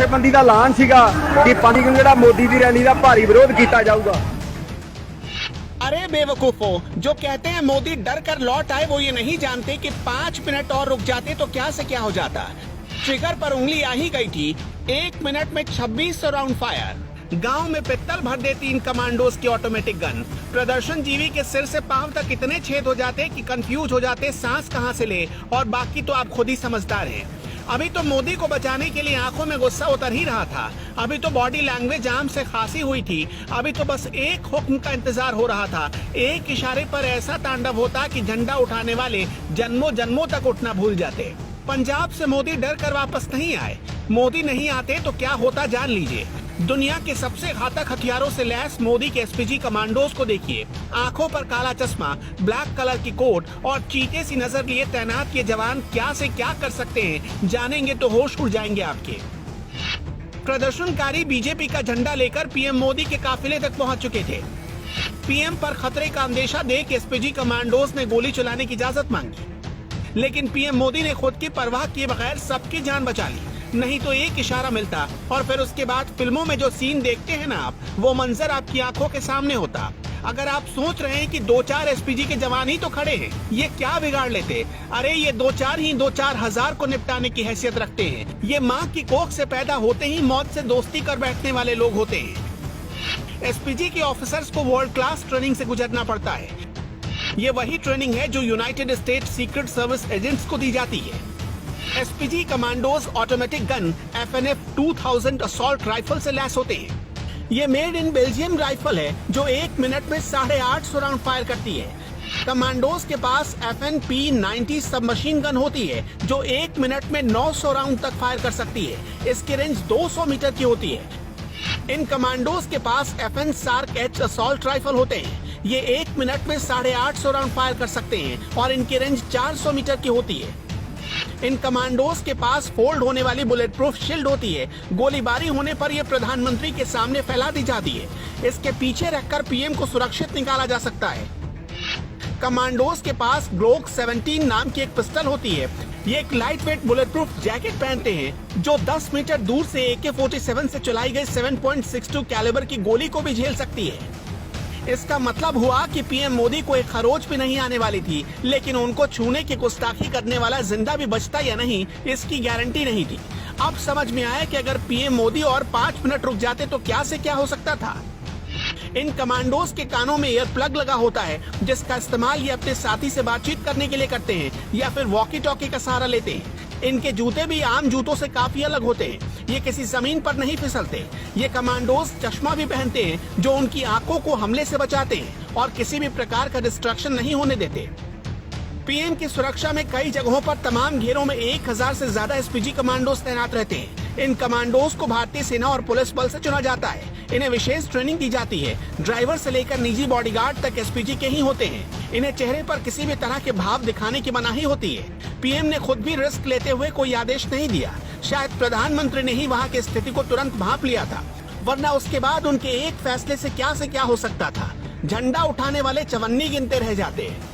जथेबंदी का ऐलान सीगा कि पानीगंज जिहड़ा मोदी की रैली का भारी विरोध किया जाऊगा। अरे बेवकूफो, जो कहते हैं मोदी डर कर लौट आए, वो ये नहीं जानते कि 5 मिनट और रुक जाते तो क्या से क्या हो जाता। ट्रिगर पर उंगली आ ही गई थी। 1 मिनट में 2600 राउंड फायर। गांव में पित्तल भर देती इन कमांडोज की ऑटोमेटिक गन। प्रदर्शन जीवी के सिर से पांव तक इतने छेद हो जाते कि कंफ्यूज हो जाते सांस कहां से ले, और बाकी तो आप खुद ही समझदार हैं। अभी तो मोदी को बचाने के लिए आंखों में गुस्सा उतर ही रहा था। अभी तो बॉडी लैंग्वेज जाम से खांसी हुई थी। अभी तो बस एक हुक्म का इंतजार हो रहा था। एक इशारे पर ऐसा तांडव होता कि झंडा उठाने वाले जन्मों जन्मों तक उठना भूल जाते। पंजाब से मोदी डर कर वापस नहीं आए। मोदी नहीं आते तो क्या होता जान लीजिए। दुनिया के सबसे घातक हथियारों से लैस मोदी के एसपीजी कमांडोज को देखिए। आंखों पर काला चश्मा, ब्लैक कलर की कोट और चीते सी नजर लिए तैनात ये जवान क्या से क्या कर सकते हैं, जानेंगे तो होश उड़ जाएंगे आपके। प्रदर्शनकारी बीजेपी का झंडा लेकर पीएम मोदी के काफिले तक पहुंच चुके थे। पीएम पर खतरे का अंदेशा देख एसपीजी कमांडोज ने गोली चलाने की इजाजत मांगी, लेकिन पीएम मोदी ने खुद की परवाह किए बगैर सबकी जान बचा ली। नहीं तो एक इशारा मिलता और फिर उसके बाद फिल्मों में जो सीन देखते हैं ना आप, वो मंजर आपकी आंखों के सामने होता। अगर आप सोच रहे हैं कि 2-4 एसपीजी के जवान ही तो खड़े हैं, ये क्या बिगाड़ लेते? अरे ये 2-4 ही 2-4 हजार को निपटाने की हैसियत रखते हैं। ये माँ की कोख से पैदा होते ही मौत से दोस्ती कर बैठने वाले लोग होते हैं। एसपीजी के ऑफिसर्स को वर्ल्ड क्लास ट्रेनिंग से गुजरना पड़ता है। ये वही ट्रेनिंग है जो United state secret service agents को दी जाती है। SPG commandos automatic gun FNF 2000 assault rifle से लैस होते हैं। ये मेड इन बेल्जियम राइफल है जो 1 मिनट में 850 राउंड फायर करती है। कमांडोज के पास FNP-90 सबमशीन गन होती है जो 1 मिनट में 900 राउंड तक फायर कर सकती है। इसकी रेंज 200 मीटर की होती है। इन कमांडोज के पास FN SARC H assault rifle होते हैं। ये 1 मिनट में 850 राउंड फायर कर सकते हैं और इनकी रेंज 400 मीटर की होती है। इन कमांडोज के पास फोल्ड होने वाली बुलेट प्रूफ शील्ड होती है। गोलीबारी होने पर यह प्रधानमंत्री के सामने फैला दी जाती है। इसके पीछे रखकर पीएम को सुरक्षित निकाला जा सकता है। कमांडोज के पास ग्लोक 17 नाम की एक पिस्टल होती है। ये एक light weight bullet proof jacket पहनते हैं जो 10 मीटर दूर से AK-47 से चलाई गई 7.62 कैलिबर की गोली को भी झेल सकती है। इसका मतलब हुआ कि पीएम मोदी को एक खरोच भी नहीं आने वाली थी, लेकिन उनको छूने की गुस्ताखी करने वाला जिंदा भी बचता या नहीं, इसकी गारंटी नहीं थी। अब समझ में आया कि अगर पीएम मोदी और 5 मिनट रुक जाते तो क्या से क्या हो सकता था। इन कमांडोज के कानों में ईयर प्लग लगा होता है जिसका इस्तेमाल ये अपने साथी से बातचीत करने के लिए करते हैं या फिर वॉकी टॉकी का सहारा लेते हैं। इनके जूते भी आम जूतों से काफी अलग होते हैं। ये किसी जमीन पर नहीं फिसलते। ये कमांडोज चश्मा भी पहनते हैं जो उनकी आंखों को हमले से बचाते हैं और किसी भी प्रकार का डिस्ट्रैक्शन नहीं होने देते। पीएम की सुरक्षा में कई जगहों पर तमाम घेरों में 1000 से ज्यादा एसपीजी कमांडोज तैनात रहते हैं। इन कमांडोज को भारतीय सेना और पुलिस बल से चुना जाता है। इन्हें विशेष ट्रेनिंग दी जाती है। ड्राइवर से लेकर निजी बॉडीगार्ड तक एसपीजी के ही होते हैं। इन्हें चेहरे पर किसी भी तरह के भाव दिखाने की मनाही होती है। पीएम ने खुद भी रिस्क लेते हुए कोई आदेश नहीं दिया। शायद प्रधानमंत्री ने ही वहाँ की स्थिति को तुरंत भांप लिया था, वरना उसके बाद उनके एक फैसले से क्या हो सकता था। झंडा उठाने वाले चवन्नी गिनते रह जाते हैं।